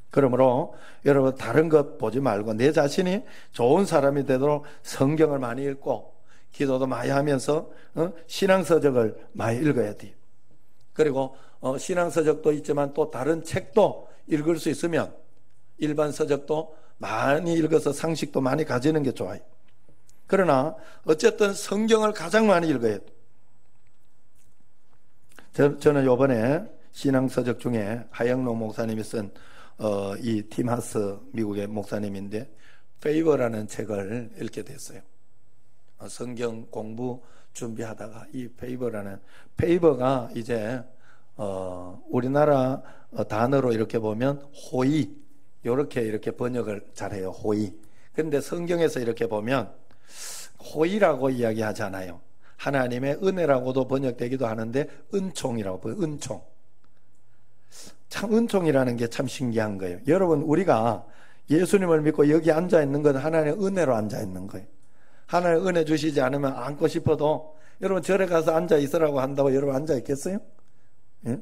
그러므로 여러분 다른 것 보지 말고 내 자신이 좋은 사람이 되도록 성경을 많이 읽고 기도도 많이 하면서 신앙서적을 많이 읽어야 돼요. 그리고 신앙서적도 있지만 또 다른 책도 읽을 수 있으면 일반 서적도 많이 읽어서 상식도 많이 가지는 게 좋아요. 그러나 어쨌든 성경을 가장 많이 읽어야 돼요. 저는 이번에 신앙서적 중에 하영록 목사님이 쓴 이 팀 하스 미국의 목사님인데 페이버라는 책을 읽게 됐어요. 성경 공부 준비하다가 이 페이버가 이제 우리나라 단어로 이렇게 보면 호의 이렇게 번역을 잘해요. 호의. 그런데 성경에서 이렇게 보면 호의라고 이야기하잖아요. 하나님의 은혜라고도 번역되기도 하는데 은총이라고 보여요. 은총. 참 은총이라는 게 참 신기한 거예요. 여러분 우리가 예수님을 믿고 여기 앉아 있는 건 하나님의 은혜로 앉아 있는 거예요. 하나님 은혜 주시지 않으면 앉고 싶어도 여러분 절에 가서 앉아 있으라고 한다고 여러분 앉아 있겠어요? 예?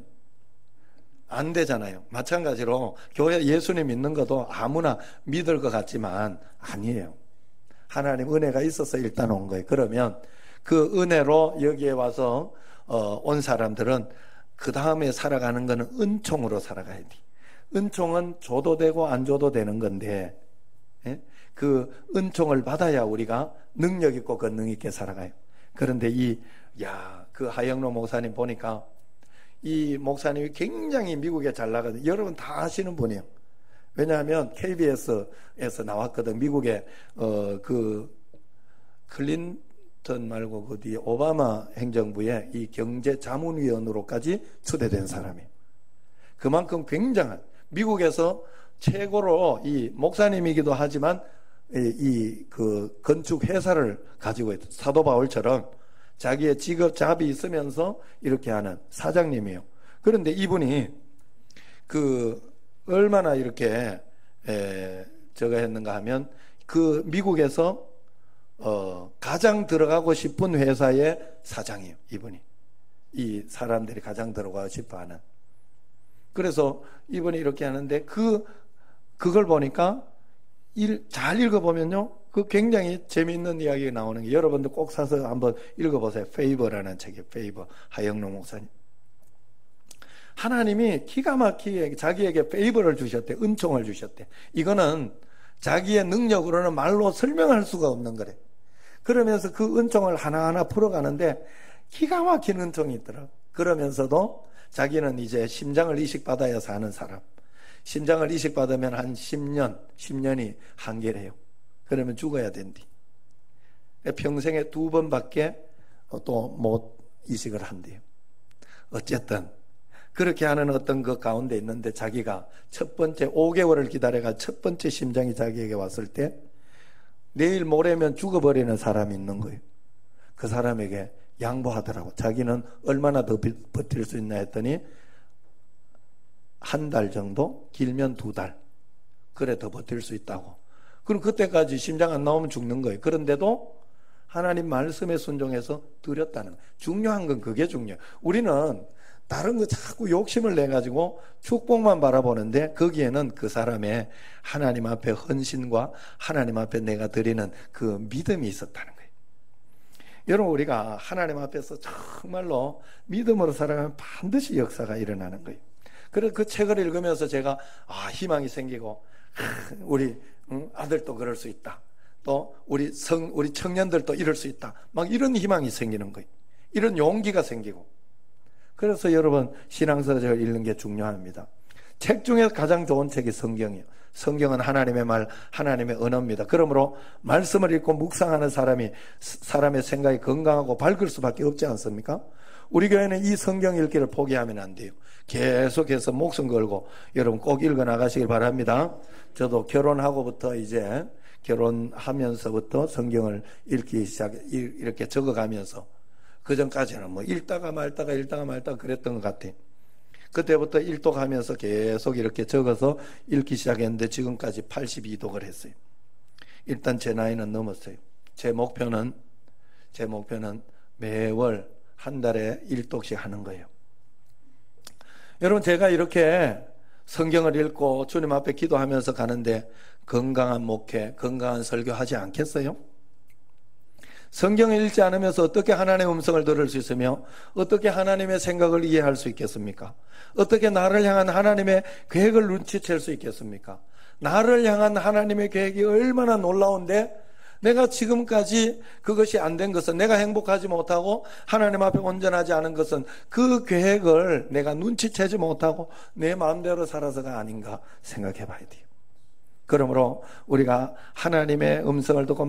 안 되잖아요. 마찬가지로 교회 예수님 믿는 것도 아무나 믿을 것 같지만 아니에요. 하나님 은혜가 있어서 일단 온 거예요. 그러면 그 은혜로 여기에 와서 온 사람들은 그 다음에 살아가는 거는 은총으로 살아가야 돼. 은총은 줘도 되고 안 줘도 되는 건데 예? 그 은총을 받아야 우리가 능력 있고 권능 있게 살아가요. 그런데 그 하영록 목사님 보니까 이 목사님이 굉장히 미국에 잘 나가거든요. 여러분 다 아시는 분이에요. 왜냐하면 KBS에서 나왔거든. 미국의 그 클린턴 말고 그 뒤에 오바마 행정부의 이 경제자문위원으로까지 초대된 사람이에요. 그만큼 굉장한 미국에서 최고로 이 목사님이기도 하지만 그 건축 회사를 가지고 있던 사도 바울처럼 자기의 직업, 잡이 있으면서 이렇게 하는 사장님이에요. 그런데 이분이 얼마나 이렇게 저거 했는가 하면 미국에서 가장 들어가고 싶은 회사의 사장이에요. 이분이. 이 사람들이 가장 들어가고 싶어 하는. 그래서 이분이 이렇게 하는데 그걸 보니까 잘 읽어보면요. 굉장히 재미있는 이야기가 나오는 게 여러분들 꼭 사서 한번 읽어보세요. 페이버라는 책이에요. 페이버. 하영록 목사님. 하나님이 기가 막히게 자기에게 페이버를 주셨대. 은총을 주셨대. 이거는 자기의 능력으로는 말로 설명할 수가 없는 거래. 그러면서 그 은총을 하나하나 풀어가는데 기가 막힌 은총이 있더라고. 그러면서도 자기는 이제 심장을 이식받아야 사는 사람. 심장을 이식받으면 한 10년이 한계래요. 그러면 죽어야 된디. 평생에 2번밖에 또 못 이식을 한대요. 어쨌든 그렇게 하는 어떤 그 가운데 있는데 자기가 첫 번째 5개월을 기다려가 첫 번째 심장이 자기에게 왔을 때 내일 모레면 죽어버리는 사람이 있는 거예요. 그 사람에게 양보하더라고. 자기는 얼마나 더 버틸 수 있나 했더니 한 달 정도, 길면 2달. 그래 더 버틸 수 있다고. 그럼 그때까지 심장 안 나오면 죽는 거예요. 그런데도 하나님 말씀에 순종해서 드렸다는 거예요. 중요한 건 그게 중요해요. 우리는 다른 거 자꾸 욕심을 내가지고 축복만 바라보는데 거기에는 그 사람의 하나님 앞에 헌신과 하나님 앞에 내가 드리는 그 믿음이 있었다는 거예요. 여러분, 우리가 하나님 앞에서 정말로 믿음으로 살아가면 반드시 역사가 일어나는 거예요. 그래서 그 책을 읽으면서 제가 희망이 생기고 우리 아들도 그럴 수 있다. 또 우리 청년들도 이럴 수 있다. 막 이런 희망이 생기는 거예요. 이런 용기가 생기고. 그래서 여러분, 신앙서적을 읽는 게 중요합니다. 책 중에 가장 좋은 책이 성경이에요. 성경은 하나님의 말, 하나님의 언어입니다. 그러므로 말씀을 읽고 묵상하는 사람의 생각이 건강하고 밝을 수밖에 없지 않습니까? 우리 교회는 이 성경 읽기를 포기하면 안 돼요. 계속해서 목숨 걸고 여러분 꼭 읽어 나가시길 바랍니다. 저도 결혼하고부터 이제 결혼하면서부터 성경을 읽기 이렇게 적어가면서 그 전까지는 뭐 읽다가 말다가 그랬던 것 같아요. 그때부터 일독하면서 계속 이렇게 적어서 읽기 시작했는데 지금까지 82독을 했어요. 일단 제 나이는 넘었어요. 제 목표는 매월 한 달에 1독씩 하는 거예요. 여러분, 제가 이렇게 성경을 읽고 주님 앞에 기도하면서 가는데 건강한 목회, 건강한 설교하지 않겠어요? 성경을 읽지 않으면서 어떻게 하나님의 음성을 들을 수 있으며 어떻게 하나님의 생각을 이해할 수 있겠습니까? 어떻게 나를 향한 하나님의 계획을 눈치챌 수 있겠습니까? 나를 향한 하나님의 계획이 얼마나 놀라운데 내가 지금까지 그것이 안 된 것은, 내가 행복하지 못하고 하나님 앞에 온전하지 않은 것은 그 계획을 내가 눈치채지 못하고 내 마음대로 살아서가 아닌가 생각해 봐야 돼요. 그러므로 우리가 하나님의 음성을 듣고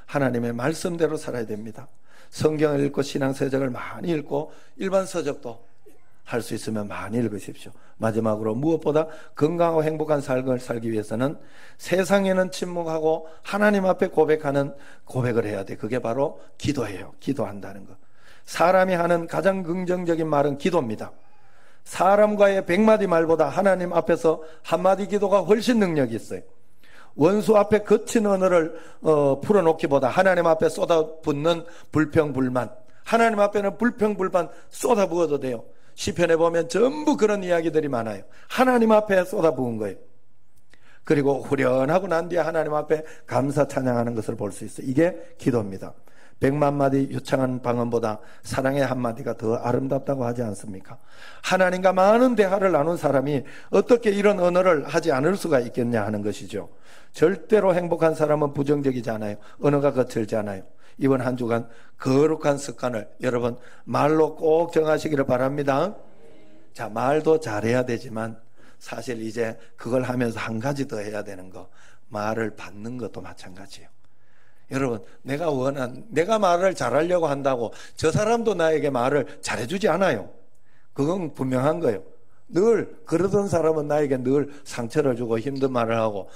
하나님의 말씀대로 살아야 됩니다. 성경을 읽고 신앙서적을 많이 읽고 일반 서적도 할 수 있으면 많이 읽으십시오. 마지막으로 무엇보다 건강하고 행복한 삶을 살기 위해서는 세상에는 침묵하고 하나님 앞에 고백을 해야 돼. 그게 바로 기도예요. 기도한다는 것. 사람이 하는 가장 긍정적인 말은 기도입니다. 사람과의 100마디 말보다 하나님 앞에서 한마디 기도가 훨씬 능력이 있어요. 원수 앞에 거친 언어를 풀어놓기보다 하나님 앞에 쏟아붓는 불평불만, 하나님 앞에는 불평불만 쏟아부어도 돼요. 시편에 보면 전부 그런 이야기들이 많아요. 하나님 앞에 쏟아부은 거예요. 그리고 후련하고 난 뒤에 하나님 앞에 감사 찬양하는 것을 볼 수 있어요. 이게 기도입니다. 100만 마디 유창한 방언보다 사랑의 한마디가 더 아름답다고 하지 않습니까? 하나님과 많은 대화를 나눈 사람이 어떻게 이런 언어를 하지 않을 수가 있겠냐 하는 것이죠. 절대로 행복한 사람은 부정적이지 않아요. 언어가 거칠지 않아요. 이번 한 주간 거룩한 습관을 여러분 말로 꼭 정하시기를 바랍니다. 자, 말도 잘해야 되지만 사실 이제 그걸 하면서 한 가지 더 해야 되는 거, 말을 받는 것도 마찬가지예요. 여러분, 내가 말을 잘하려고 한다고 저 사람도 나에게 말을 잘해주지 않아요. 그건 분명한 거예요. 늘 그러던 사람은 나에게 늘 상처를 주고 힘든 말을 하고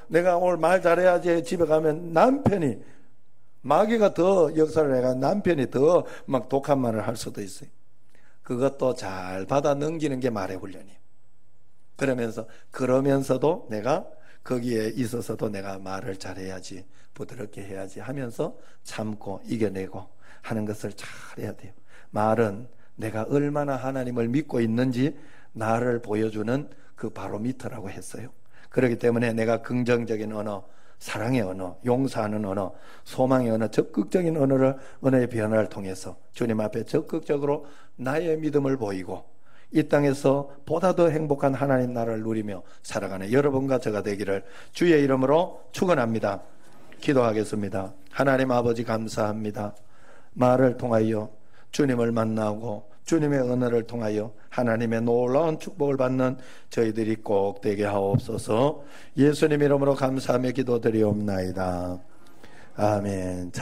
내가 오늘 말 잘해야지 집에 가면 남편이 마귀가 더 역사를 해가 남편이 더 막 독한 말을 할 수도 있어요. 그것도 잘 받아 넘기는 게 말의 훈련이에요. 그러면서도 내가 거기에 있어서도 내가 말을 잘해야지, 부드럽게 해야지 하면서 참고 이겨내고 하는 것을 잘 해야 돼요. 말은 내가 얼마나 하나님을 믿고 있는지 나를 보여주는 그 바로미터라고 했어요. 그렇기 때문에 내가 긍정적인 언어, 사랑의 언어, 용서하는 언어, 소망의 언어, 적극적인 언어의 변화를 통해서 주님 앞에 적극적으로 나의 믿음을 보이고 이 땅에서 보다 더 행복한 하나님 나라를 누리며 살아가는 여러분과 저가 되기를 주의 이름으로 축원합니다. 기도하겠습니다. 하나님 아버지 감사합니다. 말을 통하여 주님을 만나고 주님의 언어를 통하여 하나님의 놀라운 축복을 받는 저희들이 꼭 되게 하옵소서. 예수님 이름으로 감사하며 기도드리옵나이다. 아멘.